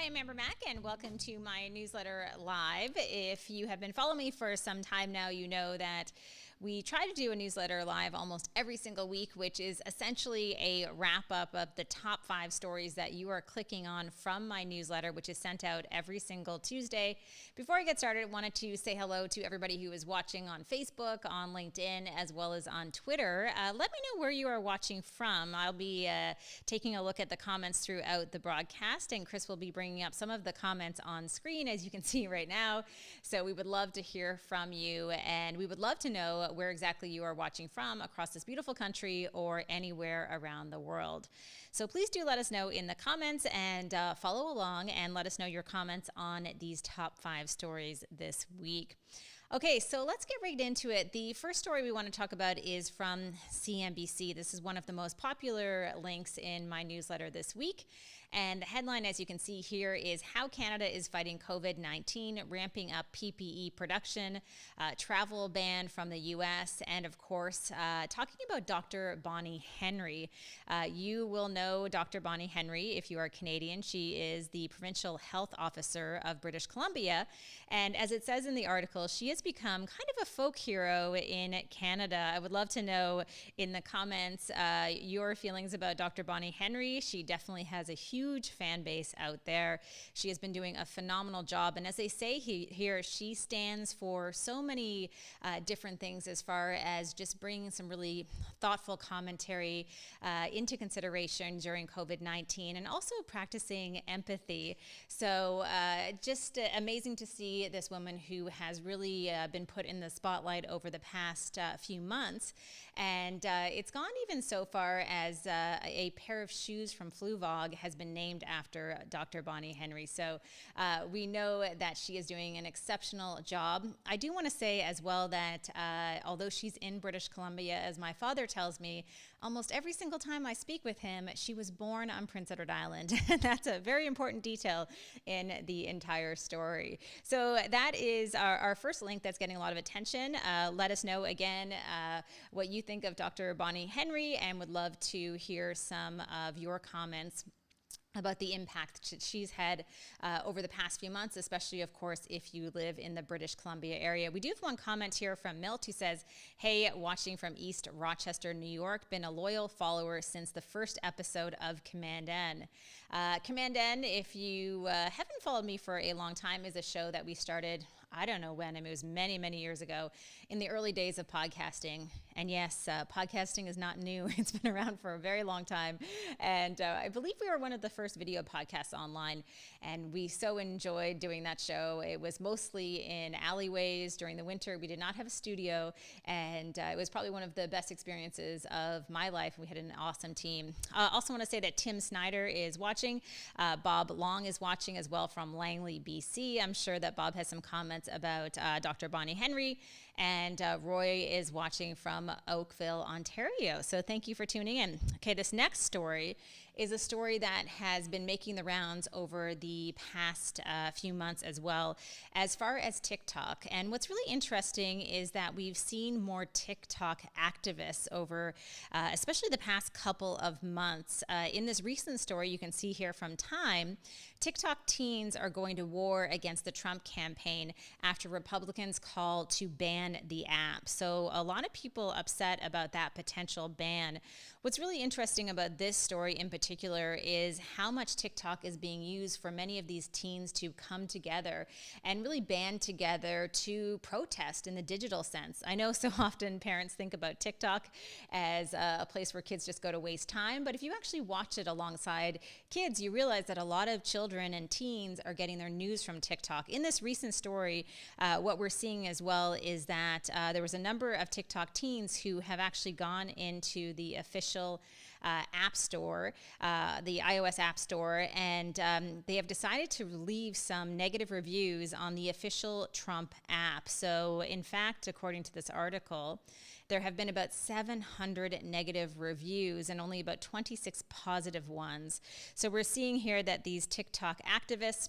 I'm AmberMac, and welcome to my newsletter live. If you have been following me for some time now, you know that we try to do a newsletter live almost every single week, which is essentially a wrap-up of the top 5 stories that you are clicking on from my newsletter, which is sent out every single Tuesday. Before I get started, I wanted to say hello to everybody who is watching on Facebook, on LinkedIn, as well as on Twitter. Let me know where you are watching from. I'll be taking a look at the comments throughout the broadcast, and Chris will be bringing up some of the comments on screen, as you can see right now. So we would love to hear from you, and we would love to know where exactly you are watching from across this beautiful country or anywhere around the world. So please do let us know in the comments and follow along and let us know your comments on these top 5 stories this week. Okay, so let's get right into it. The first story we want to talk about is from CNBC. This is one of the most popular links in my newsletter this week. And the headline, as you can see here, is How Canada is Fighting COVID-19, Ramping Up PPE Production, Travel Ban from the U.S., and of course, talking about Dr. Bonnie Henry. You will know Dr. Bonnie Henry if you are Canadian. She is the Provincial Health Officer of British Columbia. And as it says in the article, she has become kind of a folk hero in Canada. I would love to know in the comments your feelings about Dr. Bonnie Henry. She definitely has a huge fan base out there. She has been doing a phenomenal job. And as they say here, she stands for so many different things as far as just bringing some really thoughtful commentary into consideration during COVID-19 and also practicing empathy. So just amazing to see this woman who has really been put in the spotlight over the past few months. And it's gone even so far as a pair of shoes from Fluvog has been named after Dr. Bonnie Henry. So we know that she is doing an exceptional job. I do want to say as well that although she's in British Columbia, as my father tells me, almost every single time I speak with him, she was born on Prince Edward Island. That's a very important detail in the entire story. So that is our first link that's getting a lot of attention. Let us know again what you think of Dr. Bonnie Henry, and would love to hear some of your comments about the impact that she's had over the past few months, especially, of course, if you live in the British Columbia area. We do have one comment here from Milt who says, hey, watching from East Rochester, New York, been a loyal follower since the first episode of Command N. Command N, if you haven't followed me for a long time, is a show that we started, I don't know when, I mean, it was many, many years ago in the early days of podcasting. And yes, podcasting is not new. It's been around for a very long time. And I believe we were one of the first video podcasts online, and we so enjoyed doing that show. It was mostly in alleyways during the winter. We did not have a studio, and it was probably one of the best experiences of my life. We had an awesome team. I also want to say that Tim Snyder is watching. Bob Long is watching as well from Langley, BC. I'm sure that Bob has some comments about Dr. Bonnie Henry, and Roy is watching from Oakville, Ontario. So thank you for tuning in. Okay, this next story is a story that has been making the rounds over the past few months as well, as far as TikTok. And what's really interesting is that we've seen more TikTok activists over especially the past couple of months. In this recent story you can see here from Time, TikTok teens are going to war against the Trump campaign after Republicans call to ban the app. So a lot of people upset about that potential ban. What's really interesting about this story in particular is how much TikTok is being used for many of these teens to come together and really band together to protest in the digital sense. I know so often parents think about TikTok as a place where kids just go to waste time, but if you actually watch it alongside kids, you realize that a lot of children and teens are getting their news from TikTok. In this recent story, what we're seeing as well is that there was a number of TikTok teens who have actually gone into the official app store, the iOS app store, and they have decided to leave some negative reviews on the official Trump app. So in fact, according to this article, there have been about 700 negative reviews and only about 26 positive ones. So we're seeing here that these TikTok activists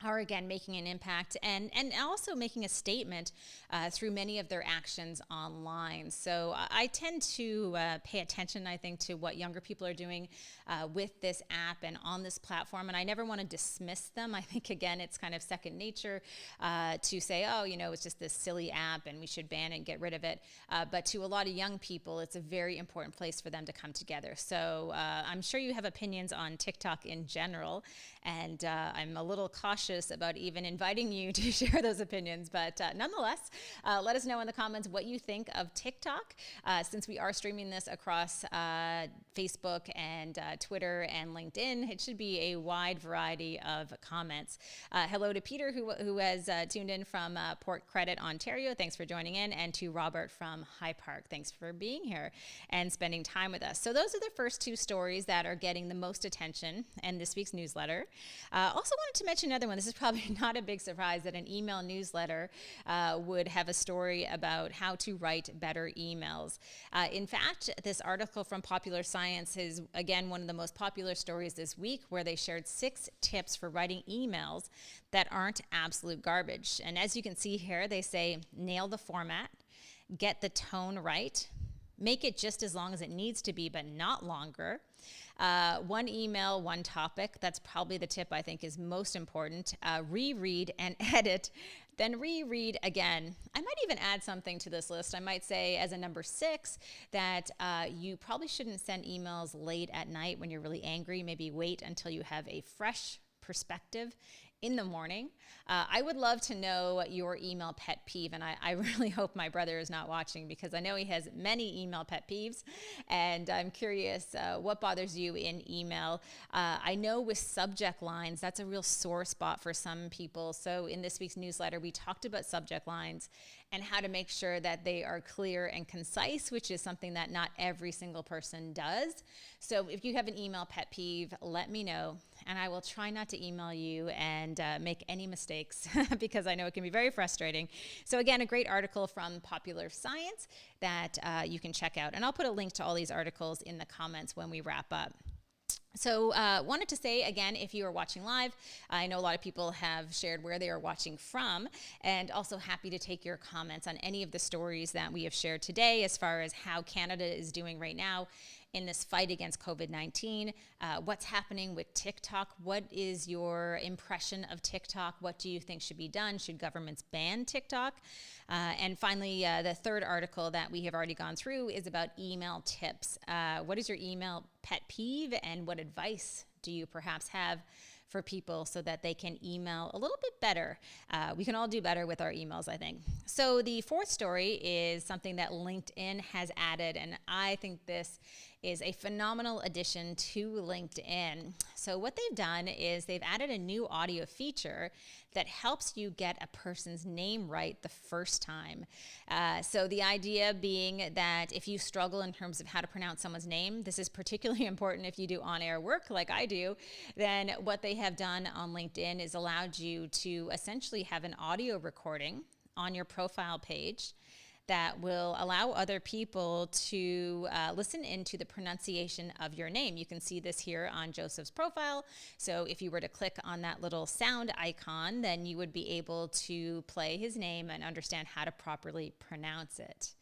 are again making an impact and also making a statement through many of their actions online. So I tend to pay attention, I think, to what younger people are doing with this app and on this platform. And I never want to dismiss them. I think, again, it's kind of second nature to say, oh, you know, it's just this silly app and we should ban it and get rid of it. But to a lot of young people, it's a very important place for them to come together. So I'm sure you have opinions on TikTok in general. And I'm a little cautious about even inviting you to share those opinions. But nonetheless, let us know in the comments what you think of TikTok, since we are streaming this across Facebook and Twitter and LinkedIn. It should be a wide variety of comments. Hello to Peter, who has tuned in from Port Credit, Ontario. Thanks for joining in. And to Robert from High Park. Thanks for being here and spending time with us. So those are the first two stories that are getting the most attention in this week's newsletter. Also wanted to mention another one. This is probably not a big surprise that an email newsletter would have a story about how to write better emails. In fact, this article from Popular Science is, again, one of the most popular stories this week, where they shared 6 tips for writing emails that aren't absolute garbage. And as you can see here, they say, nail the format, get the tone right, make it just as long as it needs to be, but not longer. One email, one topic. That's probably the tip I think is most important. Reread and edit, then reread again. I might even add something to this list. I might say as a number 6 that you probably shouldn't send emails late at night when you're really angry. Maybe wait until you have a fresh perspective in the morning. I would love to know your email pet peeve, and I really hope my brother is not watching, because I know he has many email pet peeves, and I'm curious what bothers you in email. I know with subject lines, that's a real sore spot for some people. So in this week's newsletter, we talked about subject lines and how to make sure that they are clear and concise, which is something that not every single person does. So if you have an email pet peeve, let me know, and I will try not to email you and make any mistakes because I know it can be very frustrating. So again, a great article from Popular Science that you can check out. And I'll put a link to all these articles in the comments when we wrap up. So wanted to say, again, if you are watching live, I know a lot of people have shared where they are watching from, and also happy to take your comments on any of the stories that we have shared today as far as how Canada is doing right now in this fight against COVID-19, what's happening with TikTok, what is your impression of TikTok, what do you think should be done, should governments ban TikTok? And finally, the third article that we have already gone through is about email tips. What is your email pet peeve, and what advice do you perhaps have for people so that they can email a little bit better? We can all do better with our emails, I think. So the fourth story is something that LinkedIn has added, and I think this is a phenomenal addition to LinkedIn. So what they've done is they've added a new audio feature that helps you get a person's name right the first time. So the idea being that if you struggle in terms of how to pronounce someone's name, this is particularly important if you do on-air work like I do, then what they have done on LinkedIn is allowed you to essentially have an audio recording on your profile page that will allow other people to listen into the pronunciation of your name. You can see this here on Joseph's profile. So if you were to click on that little sound icon, then you would be able to play his name and understand how to properly pronounce it.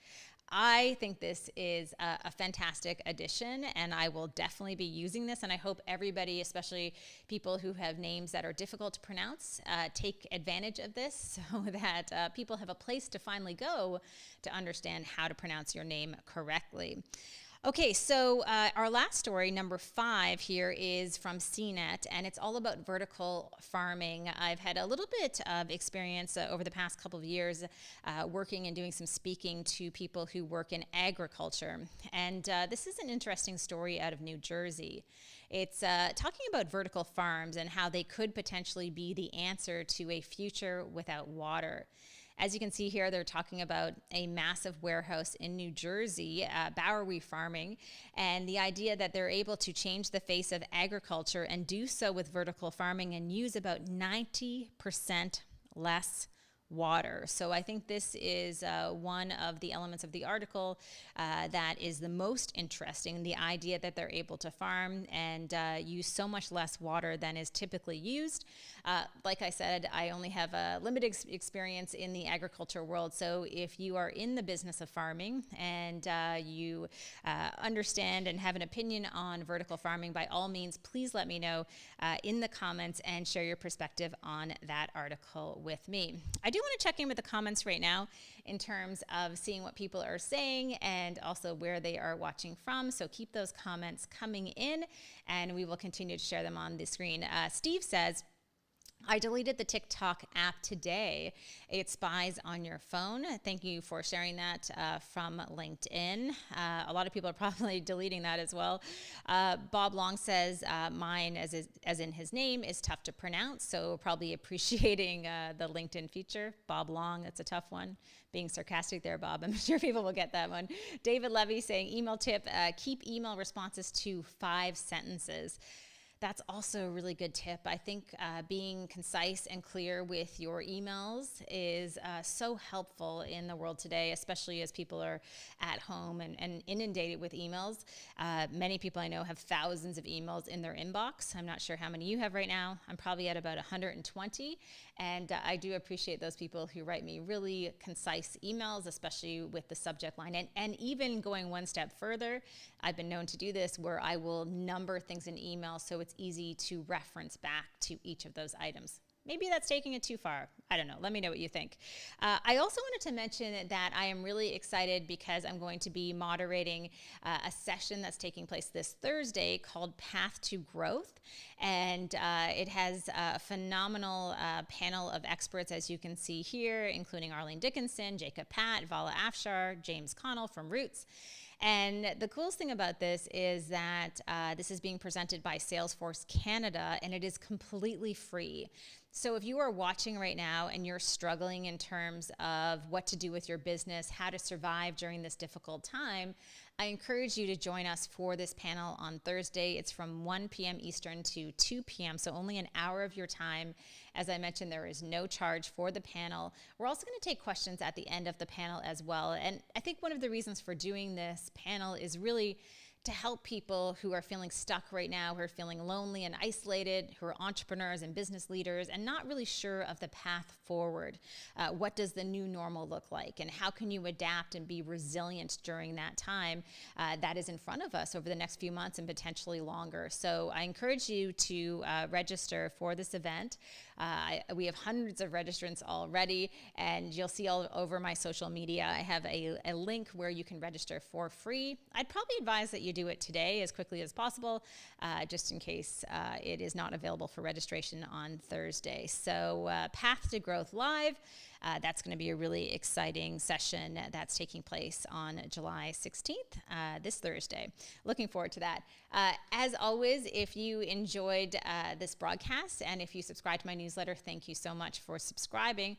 I think this is a fantastic addition, and I will definitely be using this, and I hope everybody, especially people who have names that are difficult to pronounce, take advantage of this so that people have a place to finally go to understand how to pronounce your name correctly. Okay, so our last story, number 5 here, is from CNET, and it's all about vertical farming. I've had a little bit of experience over the past couple of years working and doing some speaking to people who work in agriculture. And this is an interesting story out of New Jersey. It's talking about vertical farms and how they could potentially be the answer to a future without water. As you can see here, they're talking about a massive warehouse in New Jersey, Bowery Farming, and the idea that they're able to change the face of agriculture and do so with vertical farming and use about 90% less water. So I think this is one of the elements of the article that is the most interesting, the idea that they're able to farm and use so much less water than is typically used. Like I said, I only have a limited experience in the agriculture world. So if you are in the business of farming and you understand and have an opinion on vertical farming, by all means, please let me know in the comments and share your perspective on that article with me. I do want to check in with the comments right now in terms of seeing what people are saying and also where they are watching from. So keep those comments coming in and we will continue to share them on the screen. Steve says, I deleted the TikTok app today. It spies on your phone. Thank you for sharing that from LinkedIn. A lot of people are probably deleting that as well. Bob Long says, mine, as in his name, is tough to pronounce, so probably appreciating the LinkedIn feature. Bob Long, that's a tough one. Being sarcastic there, Bob. I'm sure people will get that one. David Levy saying, email tip, keep email responses to 5 sentences. That's also a really good tip. I think being concise and clear with your emails is so helpful in the world today, especially as people are at home and inundated with emails. Many people I know have thousands of emails in their inbox. I'm not sure how many you have right now. I'm probably at about 120. And I do appreciate those people who write me really concise emails, especially with the subject line. And even going one step further, I've been known to do this where I will number things in email so it's easy to reference back to each of those items. Maybe that's taking it too far. I don't know. Let me know what you think. I also wanted to mention that I am really excited because I'm going to be moderating a session that's taking place this Thursday called Path to Growth. And it has a phenomenal panel of experts, as you can see here, including Arlene Dickinson, Jacob Patt, Vala Afshar, James Connell from Roots. And the coolest thing about this is that this is being presented by Salesforce Canada, and it is completely free. So if you are watching right now and you're struggling in terms of what to do with your business, how to survive during this difficult time, I encourage you to join us for this panel on Thursday. It's from 1 p.m. Eastern to 2 p.m., so only an hour of your time. As I mentioned, there is no charge for the panel. We're also going to take questions at the end of the panel as well. And I think one of the reasons for doing this panel is really to help people who are feeling stuck right now, who are feeling lonely and isolated, who are entrepreneurs and business leaders and not really sure of the path forward. What does the new normal look like? And how can you adapt and be resilient during that time that is in front of us over the next few months and potentially longer? So I encourage you to register for this event. We have hundreds of registrants already, and you'll see all over my social media. I have a link where you can register for free. I'd probably advise that you do it today as quickly as possible, just in case it is not available for registration on Thursday. So Path to Growth Live, that's going to be a really exciting session that's taking place on July 16th, this Thursday. Looking forward to that. As always, if you enjoyed this broadcast and if you subscribe to my newsletter, thank you so much for subscribing.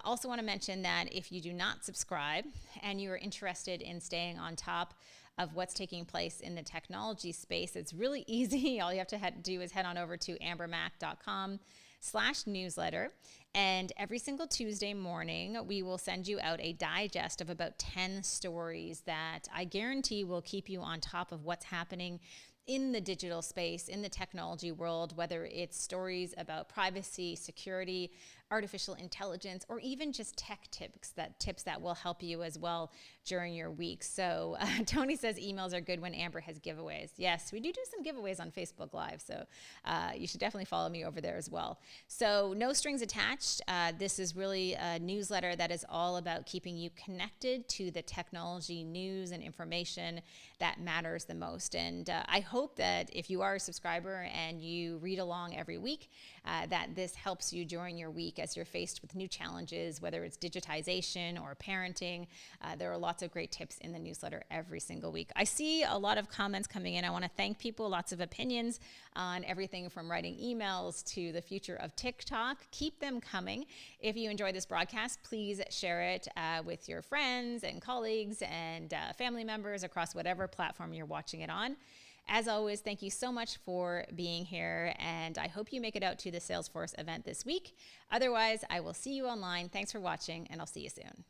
Also want to mention that if you do not subscribe and you are interested in staying on top of what's taking place in the technology space, it's really easy. All you have to do is head on over to ambermac.com/newsletter. And every single Tuesday morning, we will send you out a digest of about 10 stories that I guarantee will keep you on top of what's happening in the digital space, in the technology world, whether it's stories about privacy, security, artificial intelligence, or even just tech tips that will help you as well during your week. So Tony says emails are good when Amber has giveaways. Yes, we do some giveaways on Facebook Live, so you should definitely follow me over there as well. So no strings attached. This is really a newsletter that is all about keeping you connected to the technology news and information that matters the most. And I hope that if you are a subscriber and you read along every week, that this helps you during your week as you're faced with new challenges, whether it's digitization or parenting. There are lots of great tips in the newsletter every single week. I see a lot of comments coming in. I want to thank people, lots of opinions on everything from writing emails to the future of TikTok. Keep them coming. If you enjoy this broadcast, please share it with your friends and colleagues and family members across whatever platform you're watching it on. As always, thank you so much for being here, and I hope you make it out to the Salesforce event this week. Otherwise, I will see you online. Thanks for watching, and I'll see you soon.